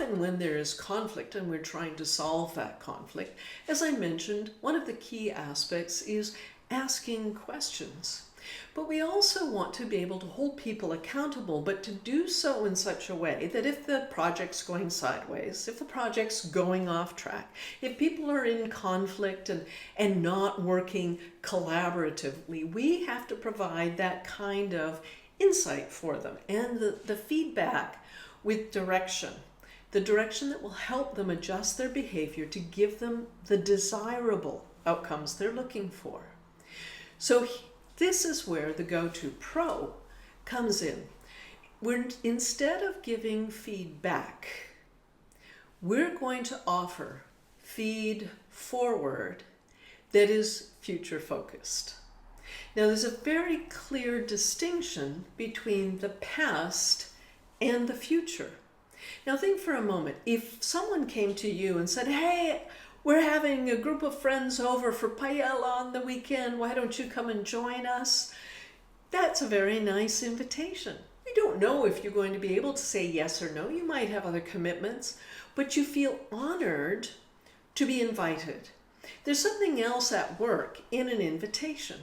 often when there is conflict and we're trying to solve that conflict, as I mentioned, one of the key aspects is asking questions. But we also want to be able to hold people accountable, but to do so in such a way that if the project's going sideways, if the project's going off track, if people are in conflict and not working collaboratively, we have to provide that kind of insight for them and the feedback with direction. The direction that will help them adjust their behavior to give them the desirable outcomes they're looking for. So this is where the Go-To Pro comes in. Instead of giving feedback, we're going to offer feed forward that is future focused. Now there's a very clear distinction between the past and the future. Now think for a moment, if someone came to you and said, hey, we're having a group of friends over for paella on the weekend, why don't you come and join us? That's a very nice invitation. You don't know if you're going to be able to say yes or no. You might have other commitments, but you feel honored to be invited. There's something else at work in an invitation.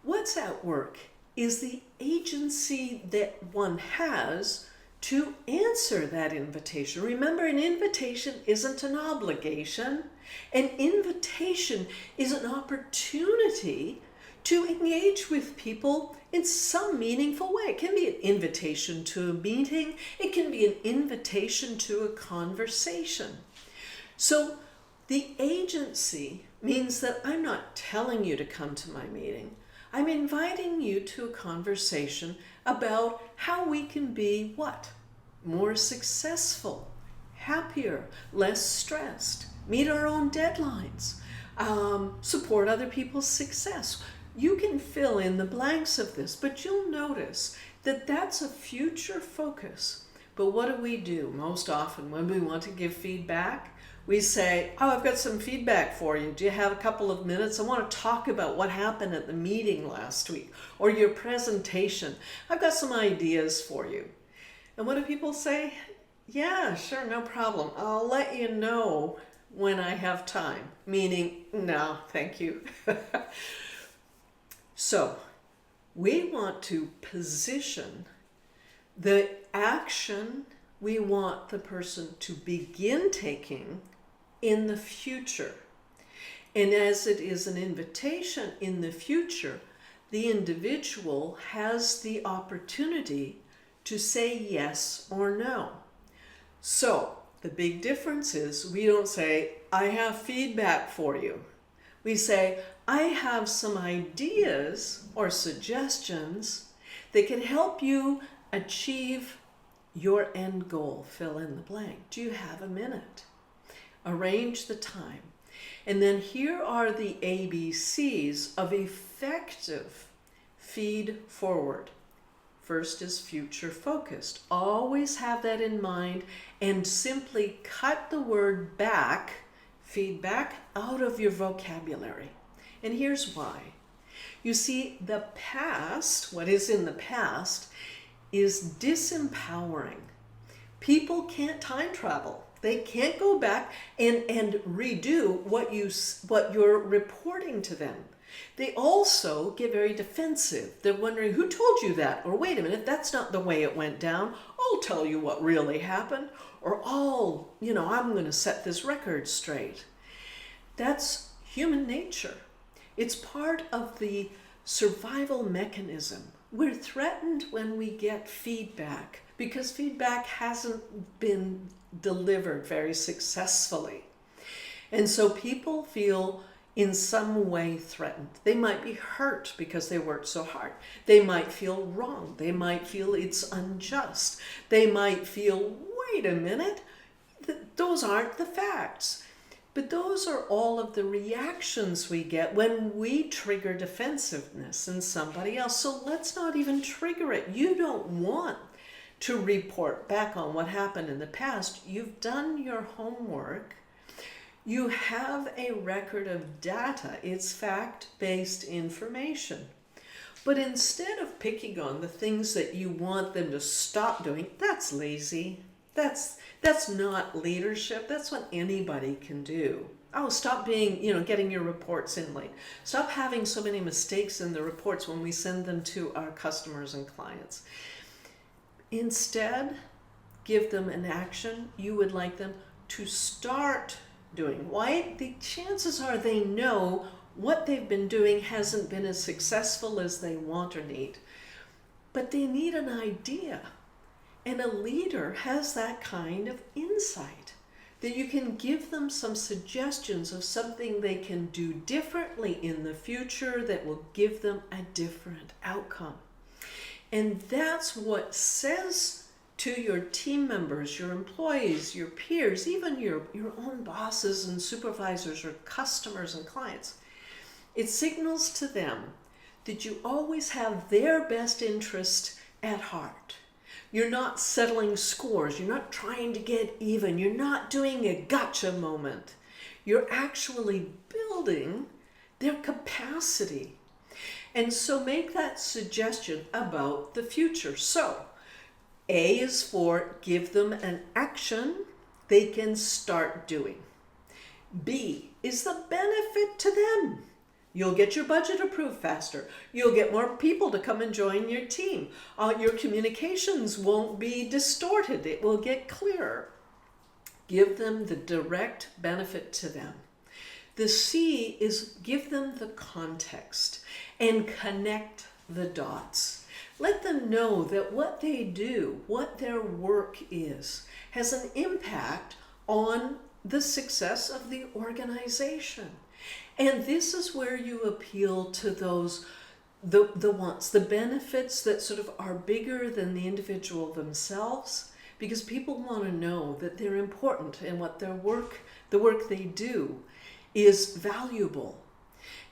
What's at work is the agency that one has to answer that invitation. Remember, an invitation isn't an obligation. An invitation is an opportunity to engage with people in some meaningful way. It can be an invitation to a meeting. It can be an invitation to a conversation. So the agency means that I'm not telling you to come to my meeting. I'm inviting you to a conversation about how we can be what? More successful, happier, less stressed, meet our own deadlines, support other people's success. You can fill in the blanks of this, but you'll notice that that's a future focus. But what do? Most often when we want to give feedback, we say, oh, I've got some feedback for you. Do you have a couple of minutes? I want to talk about what happened at the meeting last week or your presentation. I've got some ideas for you. And what do people say? Yeah, sure, no problem. I'll let you know when I have time. Meaning, no, thank you. So we want to position the action we want the person to begin taking in the future. And as it is an invitation in the future, the individual has the opportunity to say yes or no. So the big difference is we don't say, I have feedback for you. We say, I have some ideas or suggestions that can help you achieve your end goal. Fill in the blank. Do you have a minute? Arrange the time. And then here are the ABCs of effective feed forward. First is future focused. Always have that in mind and simply cut the word back, feedback, out of your vocabulary. And here's why. You see, the past, what is in the past, is disempowering. People can't time travel. They can't go back and redo what you're reporting to them. They also get very defensive. They're wondering, who told you that? Or wait a minute, that's not the way it went down. I'll tell you what really happened. Or I'm going to set this record straight. That's human nature. It's part of the survival mechanism. We're threatened when we get feedback because feedback hasn't been delivered very successfully. And so people feel in some way threatened. They might be hurt because they worked so hard. They might feel wrong. They might feel it's unjust. They might feel, wait a minute, those aren't the facts. But those are all of the reactions we get when we trigger defensiveness in somebody else. So let's not even trigger it. You don't want to report back on what happened in the past. You've done your homework. You have a record of data. It's fact-based information. But instead of picking on the things that you want them to stop doing, that's lazy. That's not leadership. That's what anybody can do. Oh, stop being, getting your reports in late. Stop having so many mistakes in the reports when we send them to our customers and clients. Instead, give them an action you would like them to start doing. Why? The chances are they know what they've been doing hasn't been as successful as they want or need, but they need an idea. And a leader has that kind of insight, that you can give them some suggestions of something they can do differently in the future that will give them a different outcome. And that's what says to your team members, your employees, your peers, even your own bosses and supervisors or customers and clients. It signals to them that you always have their best interest at heart. You're not settling scores. You're not trying to get even. You're not doing a gotcha moment. You're actually building their capacity. And so make that suggestion about the future. So A is for give them an action they can start doing. B is the benefit to them. You'll get your budget approved faster. You'll get more people to come and join your team. Your communications won't be distorted. It will get clearer. Give them the direct benefit to them. The C is give them the context and connect the dots. Let them know that what they do, what their work is, has an impact on the success of the organization. And this is where you appeal to those, the wants, the benefits that sort of are bigger than the individual themselves, because people want to know that they're important and what the work they do is valuable.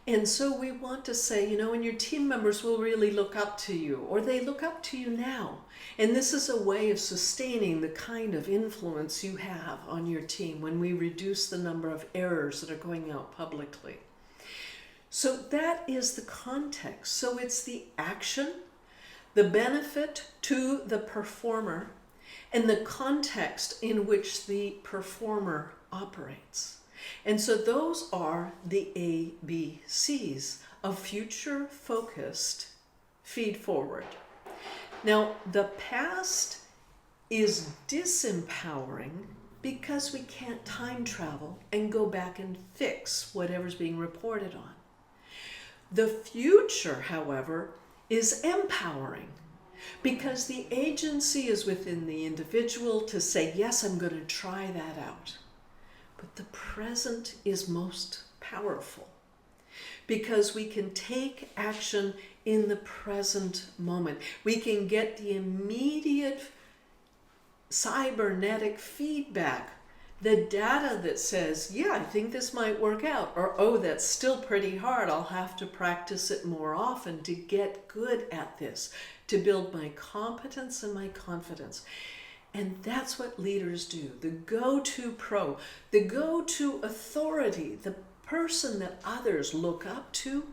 And so we want to say, and your team members will really look up to you, or they look up to you now. And this is a way of sustaining the kind of influence you have on your team when we reduce the number of errors that are going out publicly. So that is the context. So it's the action, the benefit to the performer, and the context in which the performer operates. And so those are the ABCs of future-focused feed forward. Now, the past is disempowering because we can't time travel and go back and fix whatever's being reported on. The future, however, is empowering because the agency is within the individual to say, yes, I'm going to try that out. But the present is most powerful because we can take action in the present moment. We can get the immediate cybernetic feedback, the data that says, yeah, I think this might work out, or, oh, that's still pretty hard. I'll have to practice it more often to get good at this, to build my competence and my confidence. And that's what leaders do. The go-to pro, the go-to authority, the person that others look up to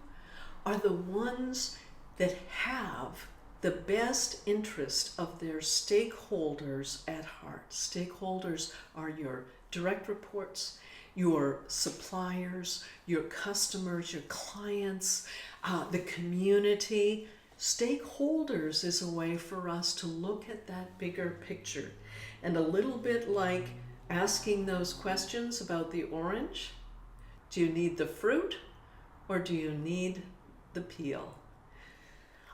are the ones that have the best interest of their stakeholders at heart. Stakeholders are your direct reports, your suppliers, your customers, your clients, the community. Stakeholders is a way for us to look at that bigger picture. And a little bit like asking those questions about the orange, do you need the fruit or do you need the peel?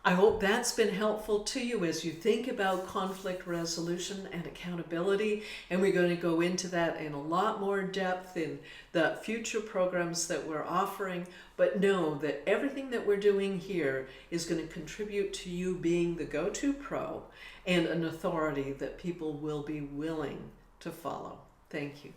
I hope that's been helpful to you as you think about conflict resolution and accountability. And we're going to go into that in a lot more depth in the future programs that we're offering. But know that everything that we're doing here is going to contribute to you being the go-to pro and an authority that people will be willing to follow. Thank you.